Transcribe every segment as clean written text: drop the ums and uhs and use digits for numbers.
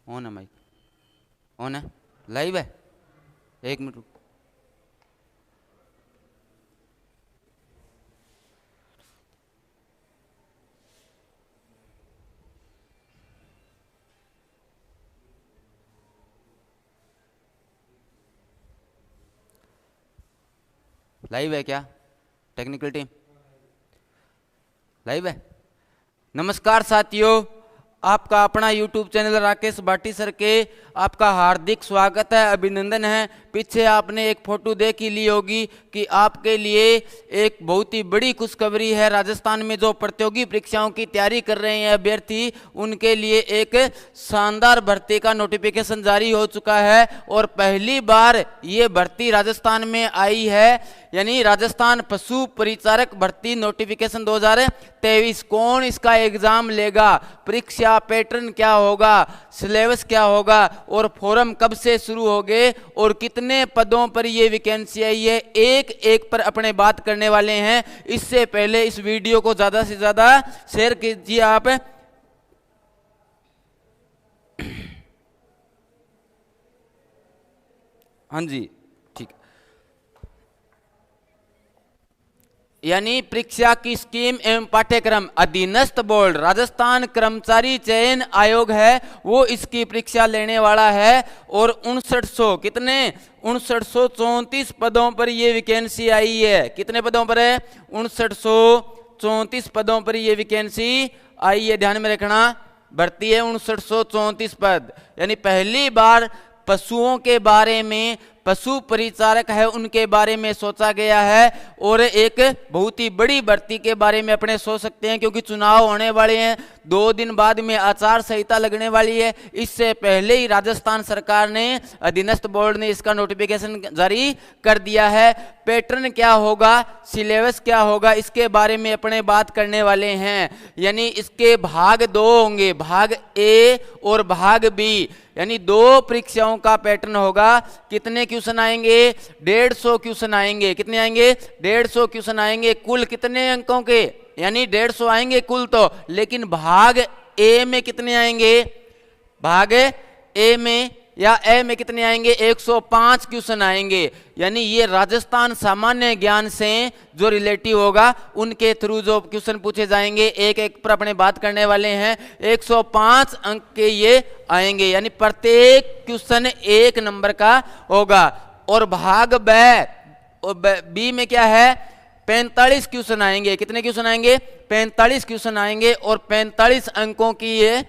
On है mic, on है, live है। एक मिनट रुक। लाइव है क्या टेक्निकल टीम? लाइव है। नमस्कार साथियों, आपका अपना YouTube channel Rakesh Bhati sir के आपका हार्दिक स्वागत है, अभिनंदन है। पीछे आपने एक फोटो देख ही ली होगी कि आपके लिए एक बहुत ही बड़ी खुशखबरी है। राजस्थान में जो प्रतियोगी परीक्षाओं की तैयारी कर रहे हैं अभ्यर्थी, उनके लिए एक शानदार भर्ती का नोटिफिकेशन जारी हो चुका है और पहली बार ये भर्ती राजस्थान में आई है। यानी राजस्थान पशु परिचारक भर्ती नोटिफिकेशन 2023। कौन इसका एग्जाम लेगा, परीक्षा पैटर्न क्या होगा, सिलेबस क्या होगा और फॉर्म कब से शुरू होंगे और कितने पदों पर ये वैकेंसी आई है, एक एक पर अपने बात करने वाले हैं। इससे पहले इस वीडियो को ज्यादा से ज्यादा शेयर कीजिए आप। हाँ जी, ठीक। यानी परीक्षा की स्कीम एवं पाठ्यक्रम अधीनस्थ बोर्ड राजस्थान कर्मचारी चयन आयोग है, वो इसकी परीक्षा लेने वाला है। और 5900 कितने 5934 पदों पर ये वैकेंसी आई है। कितने पदों पर है? 5934 पदों पर ये वैकेंसी आई है, ध्यान में रखना। भर्ती है 5934 पद। यानी पहली बार पशुओं के बारे में, पशु परिचारक है उनके बारे में सोचा गया है और एक बहुत ही बड़ी भर्ती के बारे में अपने सोच सकते हैं, क्योंकि चुनाव होने वाले हैं। 2 दिन बाद में आचार संहिता लगने वाली है। इससे पहले ही राजस्थान सरकार ने, अधीनस्थ बोर्ड ने इसका नोटिफिकेशन जारी कर दिया है। पैटर्न क्या होगा, सिलेबस क्या होगा, इसके बारे में अपने बात करने वाले हैं। यानी इसके भाग 2 होंगे, भाग ए और भाग बी। यानी 2 परीक्षाओं का पैटर्न होगा। कितने क्वेश्चन आएंगे? 150 क्वेश्चन आएंगे। कितने आएंगे? 150 क्वेश्चन आएंगे। कुल कितने अंकों के? यानी 150 आएंगे कुल तो, लेकिन भाग ए में कितने आएंगे? भाग ए में या ए में कितने आएंगे? 105 क्वेश्चन आएंगे। यानी ये राजस्थान सामान्य ज्ञान से जो रिलेटिव होगा उनके थ्रू जो क्वेश्चन पूछे जाएंगे, एक एक पर अपने बात करने वाले हैं। 105 अंक के ये आएंगे, यानी प्रत्येक क्वेश्चन 1 नंबर का होगा। और भाग बी में क्या है? 45 क्वेश्चन आएंगे। कितने क्वेश्चन आएंगे? 45 क्वेश्चन आएंगे और 45 अंकों की ये,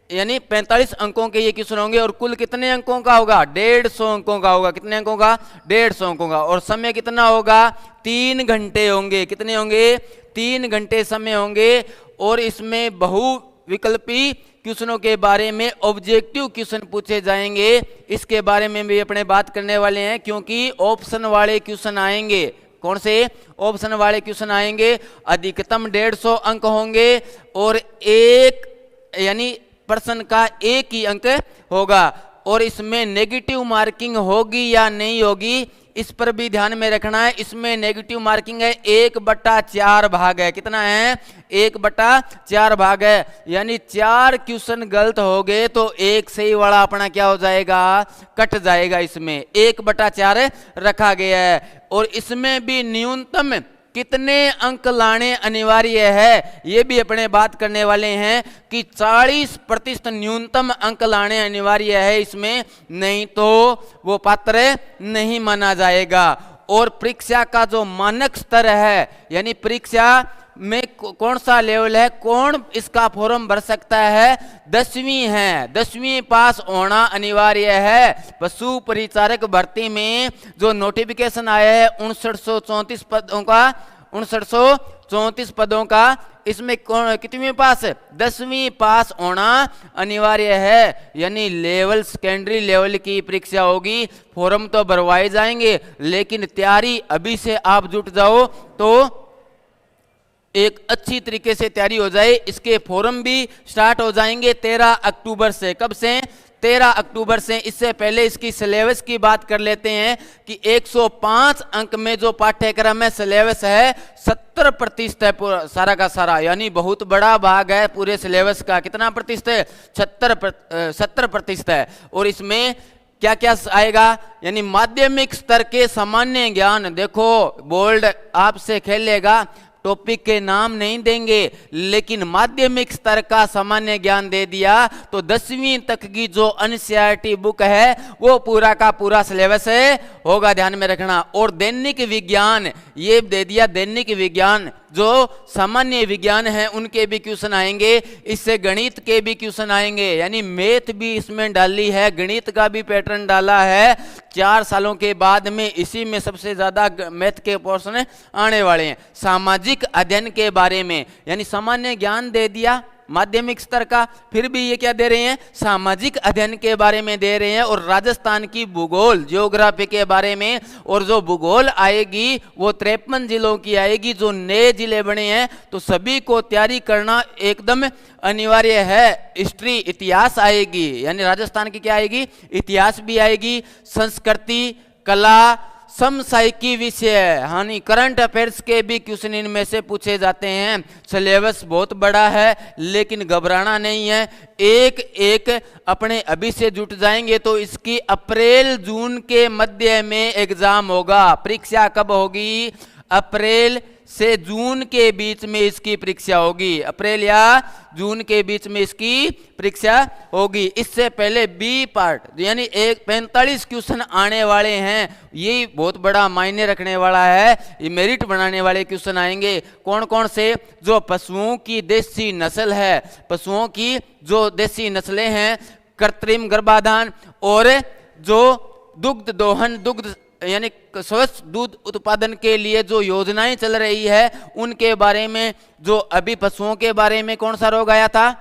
यानी 45 अंकों के ये क्वेश्चन होंगे। और कुल कितने अंकों का होगा? 150 अंकों का होगा। कितने अंकों का? 150 अंकों का। और समय कितना होगा? 3 घंटे होंगे। कितने होंगे? 3 घंटे समय होंगे। और इसमें बहुविकल्पी क्वेश्चनों के बारे में ऑब्जेक्टिव क्वेश्चन पूछे जाएंगे। इसके बारे में भी अपने बात करने वाले हैं, क्योंकि ऑप्शन वाले क्वेश्चन आएंगे। कौन से? ऑप्शन वाले क्वेश्चन आएंगे। अधिकतम 150 अंक होंगे और एक, यानी प्रश्न का 1 ही अंक होगा। और इसमें नेगेटिव मार्किंग होगी या नहीं होगी, इस पर भी ध्यान में रखना है। इसमें नेगेटिव मार्किंग है, 1/4 भाग है। कितना है? 1/4 भाग है। यानी 4 क्वेश्चन गलत हो गए तो 1 सही वाला अपना क्या हो जाएगा? कट जाएगा। इसमें 1/4 रखा गया है। और इसमें भी न्यूनतम कितने अंक लाने अनिवार्य है, ये भी अपने बात करने वाले हैं कि 40% न्यूनतम अंक लाने अनिवार्य है इसमें, नहीं तो वो पात्र नहीं माना जाएगा। और परीक्षा का जो मानक स्तर है, यानी परीक्षा में कौन सा लेवल है, कौन इसका फॉर्म भर सकता है? 10वीं है, 10वीं पास होना अनिवार्य है। पशु परिचारक भर्ती में जो नोटिफिकेशन आया है 5934 पदों का, 5934 पदों का, इसमें कौन कितनी पास है? 10वीं पास होना अनिवार्य है। यानी लेवल, सेकेंडरी लेवल की परीक्षा होगी। फॉर्म तो भरवाए जाएंगे, लेकिन तैयारी अभी से आप जुट जाओ तो एक अच्छी तरीके से तैयारी हो जाए। इसके फॉर्म भी स्टार्ट हो जाएंगे 13 अक्टूबर से। कब से? 13 अक्टूबर से। इससे पहले इसकी सिलेबस की बात कर लेते हैं कि 105 अंक में जो पाठ्यक्रम है सिलेबस है 70% है पूरा सारा का सारा, यानी बहुत बड़ा भाग है पूरे सिलेबस का। कितना प्रतिशत है? 70% है। और इसमें क्या क्या आएगा, यानी माध्यमिक स्तर के सामान्य ज्ञान। देखो बोर्ड आपसे खेलेगा, टॉपिक के नाम नहीं देंगे, लेकिन माध्यमिक स्तर का सामान्य ज्ञान दे दिया तो 10वीं तक की जो एनसीईआरटी बुक है वो पूरा का पूरा सिलेबस होगा, ध्यान में रखना। और दैनिक विज्ञान ये दे दिया, दैनिक विज्ञान जो सामान्य विज्ञान है उनके भी क्वेश्चन आएंगे, इससे गणित के भी क्वेश्चन आएंगे, यानी मैथ भी इसमें डाली है, गणित का भी पैटर्न डाला है। 4 सालों के बाद में इसी में सबसे ज्यादा मैथ के पोर्शन आने वाले हैं। सामाजिक अध्ययन के बारे में, यानी सामान्य ज्ञान दे दिया माध्यमिक स्तर का, फिर भी ये क्या दे रहे हैं, सामाजिक अध्ययन के बारे में दे रहे हैं। और राजस्थान की भूगोल ज्योग्राफी के बारे में, और जो भूगोल आएगी वो 53 जिलों की आएगी, जो नए जिले बने हैं, तो सभी को तैयारी करना एकदम अनिवार्य है। हिस्ट्री इतिहास आएगी, यानी राजस्थान की क्या आएगी, इतिहास भी आएगी, संस्कृति, कला, समसामयिकी विषय, यानी करंट अफेयर्स के भी क्वेश्चन इनमें से पूछे जाते हैं। सिलेबस बहुत बड़ा है, लेकिन घबराना नहीं है। एक एक अपने अभी से जुट जाएंगे तो इसकी अप्रैल जून के मध्य में एग्जाम होगा। परीक्षा कब होगी? अप्रैल से जून के बीच में इसकी परीक्षा होगी, अप्रैल या जून के बीच में इसकी परीक्षा होगी। इससे पहले बी पार्ट यानी 45 क्वेश्चन आने वाले हैं, ये बहुत बड़ा मायने रखने वाला है, ये मेरिट बनाने वाले क्वेश्चन आएंगे। कौन कौन से? जो पशुओं की देसी नस्ल है, पशुओं की जो देसी नस्लें हैं, कृत्रिम गर्भाधान, और जो दुग्ध दोहन, दुग्ध यानी स्वच्छ दूध उत्पादन के लिए जो योजनाएं चल रही है उनके बारे में। जो अभी पशुओं के बारे में कौन सा रोग आया था,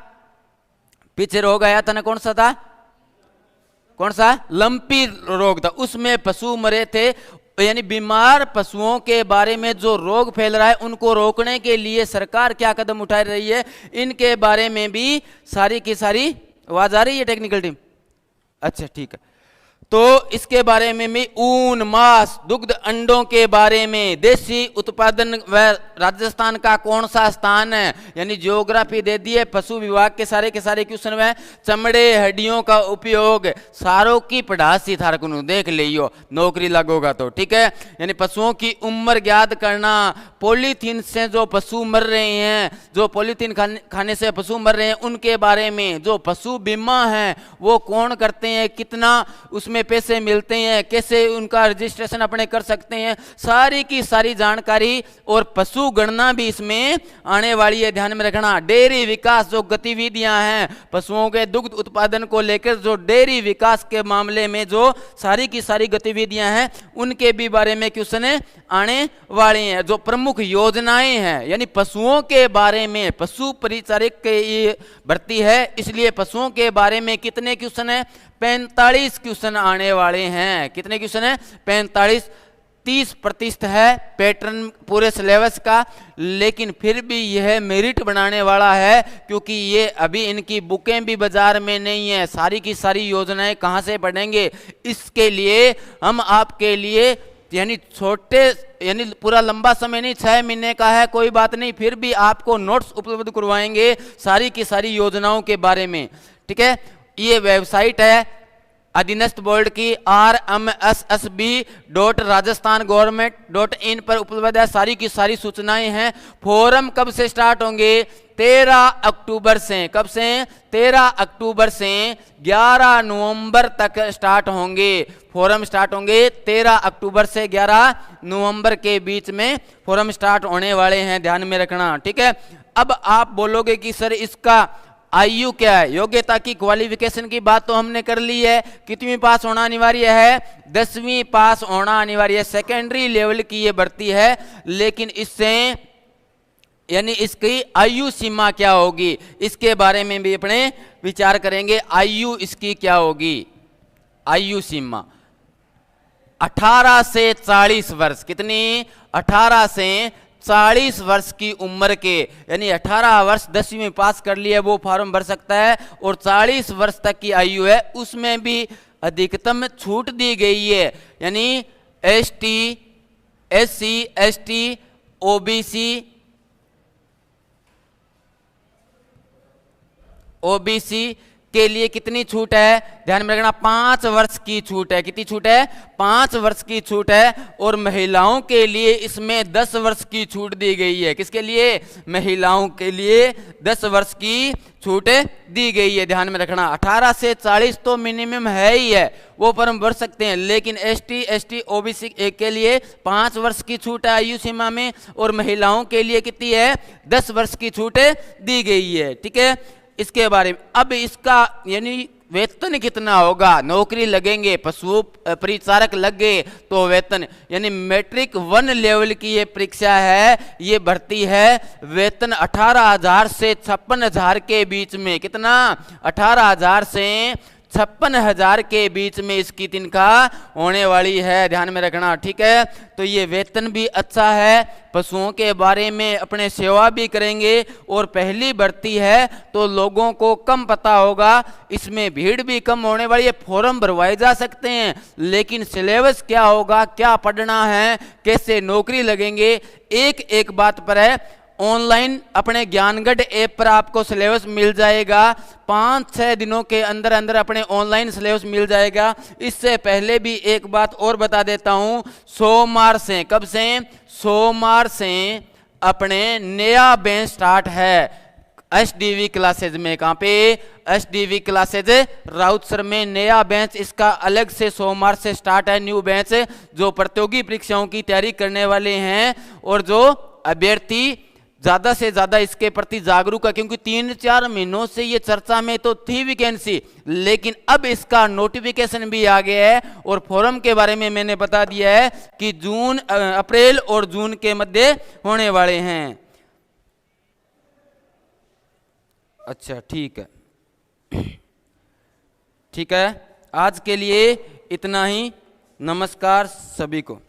पीछे रोग आया था ना, कौन सा था, कौन सा? लंपी रोग था, उसमें पशु मरे थे। यानी बीमार पशुओं के बारे में जो रोग फैल रहा है उनको रोकने के लिए सरकार क्या कदम उठा रही है, इनके बारे में भी सारी की सारी। आवाज आ रही है टेक्निकल टीम? अच्छा ठीक है। तो इसके बारे में भी ऊन, मांस, दुग्ध, अंडों के बारे में, देसी उत्पादन व राजस्थान का कौन सा स्थान है, यानी ज्योग्राफी दे दी है। पशु विभाग के सारे क्वेश्चन में चमड़े हड्डियों का उपयोग, सारों की पढ़ासी थारकुनु देख लियो, नौकरी लगोगा तो ठीक है। यानी पशुओं की उम्र ज्ञात करना, पॉलीथीन से जो पशु मर रहे हैं, जो पॉलीथीन खाने से पशु मर रहे हैं उनके बारे में, जो पशु बीमा है वो कौन करते हैं, कितना उसमें पैसे मिलते हैं, कैसे उनका रजिस्ट्रेशन अपने कर सकते हैं, सारी की सारी जानकारी। और पशु गणना भी इसमें आने वाली है, ध्यान में रखना। डेयरी विकास जो गतिविधियां हैं पशुओं के दुग्ध उत्पादन को लेकर, जो डेयरी विकास के मामले में जो सारी की सारी गतिविधियां हैं उनके भी बारे में क्वेश्चन आने वाले हैं। जो प्रमुख योजनाएं हैं, यानी पशुओं के बारे में, पशु परिचारक की भर्ती है इसलिए पशुओं के बारे में कितने क्वेश्चन है, 45 क्वेश्चन आने वाले हैं। कितने क्वेश्चन है? 45। 30% है पैटर्न पूरे सिलेबस का, लेकिन फिर भी यह मेरिट बनाने वाला है, क्योंकि ये अभी इनकी बुकें भी बाजार में नहीं है। सारी की सारी योजनाएं कहां से पढ़ेंगे? इसके लिए हम आपके लिए यानी छोटे, यानी पूरा लंबा समय नहीं, 6 महीने का है, कोई बात नहीं, फिर भी आपको नोट्स उपलब्ध करवाएंगे सारी की सारी योजनाओं के बारे में, ठीक है। ये वेबसाइट है अधीनस्थ बोर्ड की rmssb.rajasthan-government.in पर उपलब्ध है, सारी की सारी सूचनाएं हैं। फोरम कब से स्टार्ट होंगे? 13 अक्टूबर से। कब से? 13 अक्टूबर से 11 नवंबर तक स्टार्ट होंगे। फोरम स्टार्ट होंगे 13 अक्टूबर से 11 नवंबर के बीच में फोरम स्टार्ट होने वाले हैं, ध्यान में रखना, ठीक है। अब आप बोलोगे कि सर इसका आयु क्या है? योग्यता की क्वालिफिकेशन की बात तो हमने कर ली है। कितवीं पास होना अनिवार्य है? 10वीं पास होना अनिवार्य है। सेकेंडरी लेवल की ये भर्ती है, लेकिन इससे यानी इसकी आयु सीमा क्या होगी, इसके बारे में भी अपने विचार करेंगे। आयु इसकी क्या होगी? आयु सीमा 18 से 40 वर्ष। कितनी? 18 से 40 वर्ष की उम्र के, यानी 18 वर्ष 10वीं में पास कर लिया वो फॉर्म भर सकता है, और 40 वर्ष तक की आयु है उसमें भी अधिकतम छूट दी गई है। यानी एसटी, एससी, एसटी, ओबीसी के लिए कितनी छूट है, ध्यान में रखना, 5 वर्ष की छूट है। कितनी छूट है, 5 वर्ष की छूट है। और महिलाओं के लिए इसमें 10 वर्ष की छूट दी गई है। किसके लिए, महिलाओं के लिए 10 वर्ष की छूट दी गई है, ध्यान में रखना। 18 से 40 तो मिनिमम है ही है, वो फॉर्म भर सकते हैं, लेकिन एसटी, एसटी, ओबीसी के लिए 5 वर्ष की छूट है आयु सीमा में, और महिलाओं के लिए कितनी है, 10 वर्ष की छूट दी गई है। ठीक है, इसके बारे में अब इसका यानी वेतन कितना होगा, नौकरी लगेंगे, पशु परिचारक लग गए तो वेतन, यानी मैट्रिक 1 लेवल की ये परीक्षा है, ये भर्ती है। वेतन 18,000 से 56,000 के बीच में, कितना, 18,000 से 56,000 के बीच में इसकी तनख्वाह होने वाली है, ध्यान में रखना। ठीक है, तो ये वेतन भी अच्छा है, पशुओं के बारे में अपने सेवा भी करेंगे, और पहली भर्ती है तो लोगों को कम पता होगा, इसमें भीड़ भी कम होने वाली है, फॉर्म भरवाए जा सकते हैं, लेकिन सिलेबस क्या होगा, क्या पढ़ना है, कैसे नौकरी लगेंगे, एक एक बात पर है। ऑनलाइन अपने ज्ञानगढ़ ऐप पर आपको सिलेबस मिल जाएगा, 5-6 दिनों के अंदर अंदर अपने ऑनलाइन सिलेबस मिल जाएगा। इससे पहले भी एक बात और बता देता हूं, सोमवार से, कब से, सोमवार से अपने नया बैच स्टार्ट है एसडीवी क्लासेज में। कहां पे, एसडीवी क्लासेज राउतसर में नया बैच, इसका अलग से सोमवार से स्टार्ट है न्यू बैच, जो प्रतियोगी परीक्षाओं की तैयारी करने वाले हैं और जो अभ्यर्थी ज्यादा से ज्यादा इसके प्रति जागरूक है, क्योंकि 3-4 महीनों से ये चर्चा में तो थी वैकेंसी, लेकिन अब इसका नोटिफिकेशन भी आ गया है, और फॉर्म के बारे में मैंने बता दिया है कि अप्रैल और जून के मध्य होने वाले हैं। अच्छा, ठीक है, ठीक है, आज के लिए इतना ही। नमस्कार सभी को।